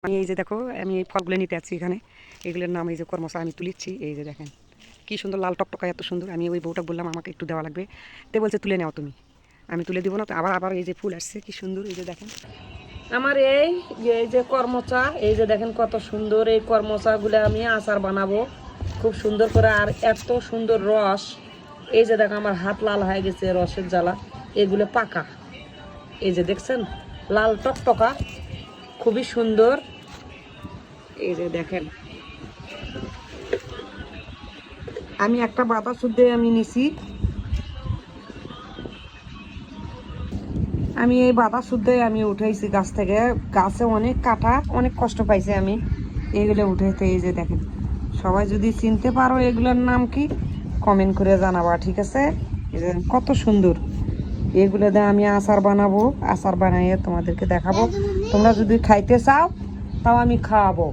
আমি এই যে দেখো আমি এই ফলগুলো নিতে যাচ্ছি এখানে, এগুলোর নাম এই যে কর্মসা আমি তুলেছি। এই যে দেখেন কি সুন্দর লাল টকটকা, এত সুন্দর। আমি ওই বউটা বললাম আমাকে একটু দেওয়া লাগবে, তে বলছে তুলে নাও তুমি। আমি তুলে দিব না তো, আবার আবার এই যে ফুল আসছে কি সুন্দর। এই যে দেখেন আমার এই যে কর্মচা, এই যে দেখেন কত সুন্দর। এই কর্মচাগুলো আমি আচার বানাবো খুব সুন্দর করে। আর এত সুন্দর রস, এই যে দেখো আমার হাত লাল হয়ে গেছে রসের জ্বালা। এগুলো পাকা, এই যে দেখছেন লাল টকটকা, খুবই সুন্দর। এই যে দেখেন আমি একটা বাতা শুদ্ধ আমি নিছি। আমি এই বাতা শুদ্ধ আমি উঠাইছি গাছ থেকে। গাছে অনেক কাটা, অনেক কষ্ট পাইছি আমি এগুলো উঠাইতে। এই যে দেখেন সবাই যদি চিনতে পারো এগুলোর নাম কি কমেন্ট করে জানাবা, ঠিক আছে? এই যে কত সুন্দর। এগুলো দিয়ে আমি আচার বানাবো, আচার বানাইয়ে তোমাদেরকে দেখাবো। তোমরা যদি খাইতে চাও তাও আমি খাওয়াবো।